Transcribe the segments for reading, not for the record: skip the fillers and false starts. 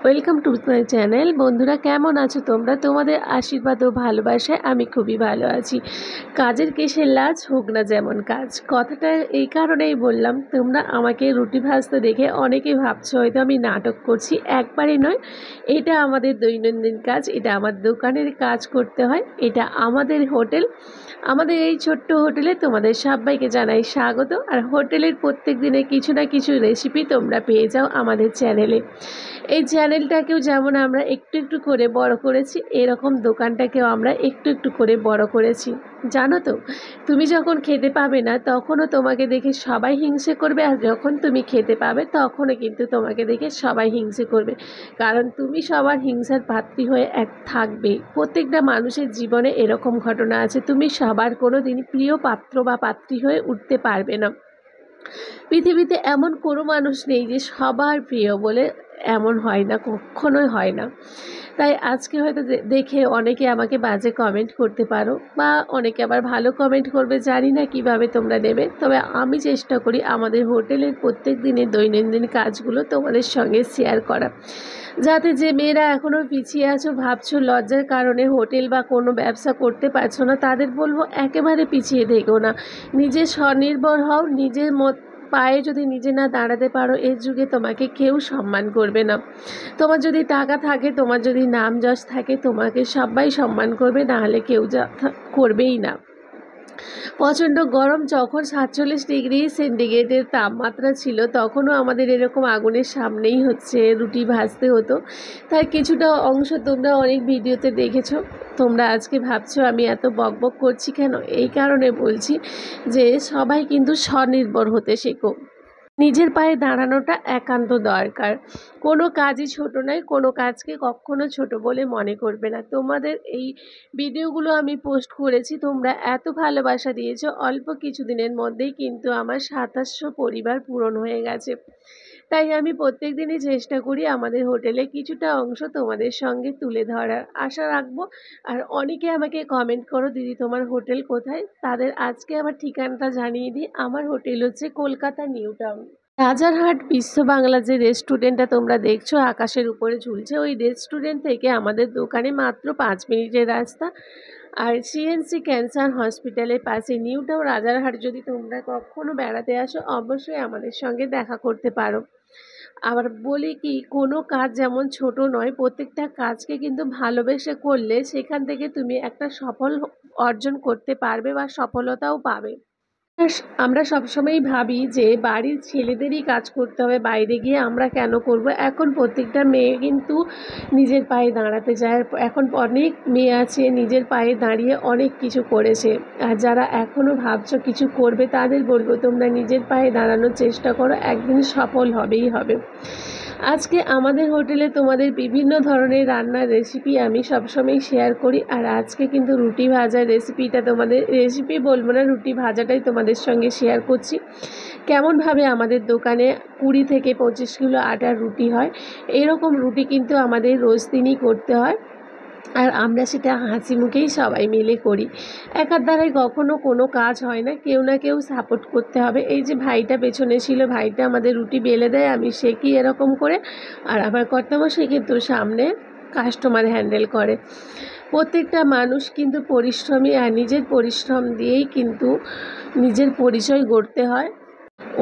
Welcome to my channel. বন্ধুরা, কেমন আছো তোমরা? তোমাদের আশীর্বাদ ও ভালোবাসায় আমি খুবই ভালো আছি। কাজের কিসের লাজ, হোক না যেমন কাজ। কথাটা এই কারণেই বললাম, তোমরা আমাকে রুটি ভাজতে দেখে অনেকেই ভাবছো হয়তো আমি নাটক করছি। একবারই নয়, এটা আমাদের দৈনন্দিন কাজ, এটা আমার দোকানের কাজ করতে হয়, এটা আমাদের হোটেল। আমাদের এই ছোট্ট হোটেলে তোমাদের সবাইকে জানাই স্বাগত। আর হোটেলের প্রত্যেক দিনে কিছু না কিছু রেসিপি তোমরা পেয়ে যাও আমাদের চ্যানেলে। এই চ্যানেলটাকেও যেমন আমরা একটু একটু করে বড় করেছি, এরকম দোকানটাকেও আমরা একটু একটু করে বড় করেছি। জানো তো, তুমি যখন খেতে পাবে না তখনও তোমাকে দেখে সবাই হিংসে করবে, আর যখন তুমি খেতে পাবে তখনও কিন্তু তোমাকে দেখে সবাই হিংসে করবে। কারণ তুমি সবার হিংসার পাত্রী হয়ে থাকবে। প্রত্যেকটা মানুষের জীবনে এরকম ঘটনা আছে, তুমি সবার কোনো দিন প্রিয় পাত্র বা পাত্রী হয়ে উঠতে পারবে না। পৃথিবীতে এমন কোনো মানুষ নেই যে সবার প্রিয় বলে, এমন হয় না, কখনোই হয় না। তাই আজকে হয়তো দেখে অনেকে আমাকে বাজে কমেন্ট করতে পারো, বা অনেকে আবার ভালো কমেন্ট করবে, জানি না কিভাবে তোমরা নেবে। তবে আমি চেষ্টা করি আমাদের হোটেলের প্রত্যেক দিনের দৈনন্দিন কাজগুলো তোমাদের সঙ্গে শেয়ার করা, যাতে যে মেয়েরা এখনও পিছিয়ে আছো, ভাবছো লজ্জার কারণে হোটেল বা কোনো ব্যবসা করতে পারছো না, তাদের বলবো একেবারে পিছিয়ে থেকো না। নিজে স্বনির্ভর হও। নিজের পায়ে যদি নিজে না দাঁড়াতে পারো, এই যুগে তোমাকে কেউ সম্মান করবে না। তোমার যদি টাকা থাকে, তোমার যদি নাম যশ থাকে, তোমাকে সবাই সম্মান করবে, না হলে কেউ করবেই না। প্রচণ্ড গরম, যখন 47 ডিগ্রি সেন্টিগ্রেডের তাপমাত্রা ছিল, তখনও আমাদের এরকম আগুনের সামনেই রুটি ভাজতে হতো। তার কিছুটা অংশ তোমরা অনেক ভিডিওতে দেখেছো। তোমরা আজকে ভাবছো আমি এত বকবক করছি কেন? এই কারণে বলছি যে সবাই কিন্তু স্বনির্ভর হতে শেখো। নিজের পায়ে দাঁড়ানোটা একান্ত দরকার। কোনো কাজই ছোট নয়, কোনো কাজকে কখনো ছোট বলে মনে করবে না। তোমাদের এই ভিডিওগুলো আমি পোস্ট করেছি, তোমরা এত ভালোবাসা দিয়েছো, অল্প কিছুদিনের মধ্যেই কিন্তু আমার 2700 পরিবার পূরণ হয়ে গেছে। তাই আমি প্রত্যেক দিনই চেষ্টা করি আমাদের হোটেলে কিছুটা অংশ তোমাদের সঙ্গে তুলে ধরার, আশা রাখবো। আর অনেকে আমাকে কমেন্ট করো, দিদি তোমার হোটেল কোথায়? তাদের আজকে আমার ঠিকানাটা জানিয়ে দিই। আমার হোটেল হচ্ছে কলকাতা নিউ টাউন, রাজারহাট বিশ্ব বাংলা। যে রেস্টুরেন্টটা তোমরা দেখছো আকাশের উপরে ঝুলছে, ওই রেস্টুরেন্ট থেকে আমাদের দোকানে মাত্র 5 মিনিটের রাস্তা। আর সিএনসি ক্যান্সার হসপিটালের পাশে নিউ টাউন রাজারহাট। যদি তোমরা কখনো বেড়াতে আসো, অবশ্যই আমাদের সঙ্গে দেখা করতে পারো। আবার বলি কি, কোনো কাজ যেমন ছোট নয়, প্রত্যেকটা কাজকে কিন্তু ভালোবেসে করলে সেখান থেকে তুমি একটা সফল অর্জন করতে পারবে বা সফলতাও পাবে। আমরা সবসময়ই ভাবি যে বাড়ির ছেলেদেরই কাজ করতে হবে, বাইরে গিয়ে আমরা কেন করব। এখন প্রত্যেকটা মেয়ে কিন্তু নিজের পায়ে দাঁড়াতে চায়। এখন অনেক মেয়ে আছে নিজের পায়ে দাঁড়িয়ে অনেক কিছু করেছে। আর যারা এখনও ভাবছো কিছু করবে, তাদের বলবো তোমরা নিজের পায়ে দাঁড়ানোর চেষ্টা করো, একদিন সফল হবেই হবে। আজকে আমাদের হোটেলে তোমাদের বিভিন্ন ধরনের রান্নার রেসিপি আমি সবসময় শেয়ার করি। আর আজকে কিন্তু রুটি ভাজার রেসিপিটা, তোমাদের রেসিপি বলবো না, রুটি ভাজাটাই তোমাদের সঙ্গে শেয়ার করছি। কেমনভাবে আমাদের দোকানে 20 থেকে 25 কিলো আটার রুটি হয়। এরকম রুটি কিন্তু আমাদের রোজ দিনই করতে হয়, আর আমরা সেটা হাসি মুখেই সবাই মিলে করি। একার দ্বারাই কখনো কোনো কাজ হয় না, কেউ না কেউ সাপোর্ট করতে হবে। এই যে ভাইটা পেছনে ছিল, ভাইটা আমাদের রুটি বেলে দেয়, আমি সেঁকি এরকম করে। আর আমার কর্তামশাই কিন্তু সামনে কাস্টমার হ্যান্ডেল করে। প্রত্যেকটা মানুষ কিন্তু পরিশ্রমী, আর নিজের পরিশ্রম দিয়েই কিন্তু নিজের পরিচয় গড়তে হয়।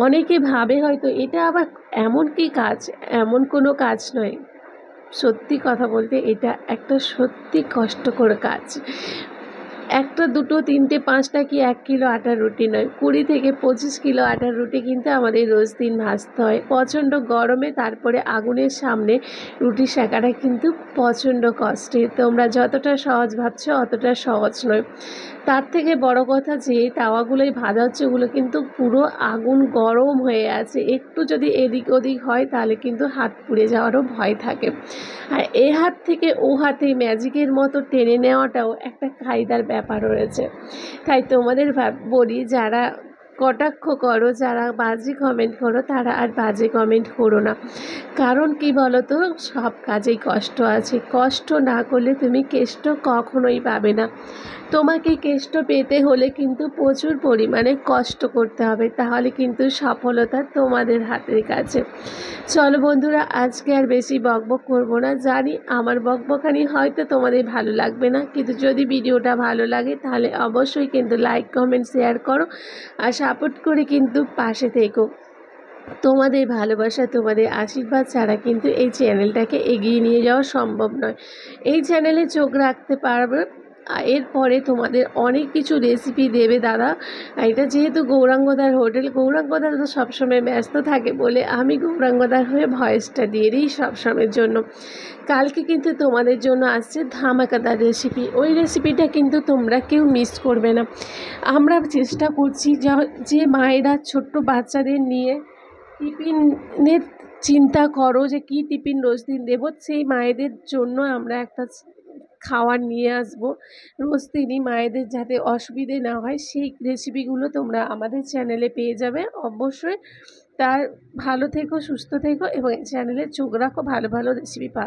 অনেকে ভাবে হয়তো এটা আবার এমন কি কাজ, এমন কোনো কাজ নয়। সত্যি কথা বলতে এটা একটা সত্যি কষ্টকর কাজ। একটা, দুটো, তিনটে, পাঁচটা কি 1 কিলো আটার রুটি নয়, 20 থেকে 25 কিলো আটার রুটি কিন্তু আমাদের রোজ দিন ভাজতে হয় প্রচণ্ড গরমে। তারপরে আগুনের সামনে রুটি সেঁকাটা কিন্তু প্রচণ্ড কষ্টের। তোমরা যতটা সহজ ভাবছো অতটা সহজ নয়। তার থেকে বড় কথা, যে তাওয়াগুলোই ভাজা হচ্ছে ওগুলো কিন্তু পুরো আগুন গরম হয়ে আছে, একটু যদি এদিক ওদিক হয় তাহলে কিন্তু হাত পুড়ে যাওয়ারও ভয় থাকে। আর এ হাত থেকে ও হাতে ম্যাজিকের মতো টেনে নেওয়াটাও একটা কায়দার ব্যাপার রয়েছে। তাই তোমাদের বলি, যারা কটাক্ষ করো, যারা বাজে কমেন্ট করো তারা আর বাজে কমেন্ট করো না। কারণ কি বলো তো, সব কাজেই কষ্ট আছে, কষ্ট না করলে তুমি কেষ্ট কখনোই পাবে না। তোমাকে কেষ্ট পেতে হলে কিন্তু প্রচুর পরিমাণে কষ্ট করতে হবে, তাহলে কিন্তু সফলতা তোমাদের হাতের কাছে। চলো বন্ধুরা, আজকে আর বেশি বকবক করবো না। জানি আমার বকবকানি হয়তো তোমাদের ভালো লাগবে না, কিন্তু যদি ভিডিওটা ভালো লাগে তাহলে অবশ্যই কিন্তু লাইক কমেন্ট শেয়ার করো আর সাপোর্ট করে কিন্তু পাশে থেকো। তোমাদের ভালোবাসা, তোমাদের আশীর্বাদ ছাড়া কিন্তু এই চ্যানেলটাকে এগিয়ে নিয়ে যাওয়া সম্ভব নয়। এই চ্যানেলে চোখ রাখতে পারবে, এরপরে তোমাদের অনেক কিছু রেসিপি দেবে দাদা। এটা যেহেতু গৌরাঙ্গদার হোটেল, গৌরাঙ্গদা তো সবসময় ব্যস্ত থাকে বলে আমি গৌরাঙ্গদার হয়ে ভয়েসটা দিয়ে দিই সবসময়ের জন্য। কালকে কিন্তু তোমাদের জন্য আসছে ধামাকাদার রেসিপি, ওই রেসিপিটা কিন্তু তোমরা কেউ মিস করবে না। আমরা চেষ্টা করছি যে মায়েরা ছোট্ট বাচ্চাদের নিয়ে টিফিনের চিন্তা করো যে কী টিফিন রোজ দিন দেবো, সেই মায়েদের জন্য আমরা একটা খাবার নিয়ে আসবো রোজ দিনই, মায়েদের যাতে অসুবিধে না হয় সেই রেসিপিগুলো তোমরা আমাদের চ্যানেলে পেয়ে যাবে অবশ্যই। তার ভালো থেকো, সুস্থ থেকো এবং চ্যানেলে চোখ রাখো, ভালো ভালো রেসিপি পাবে।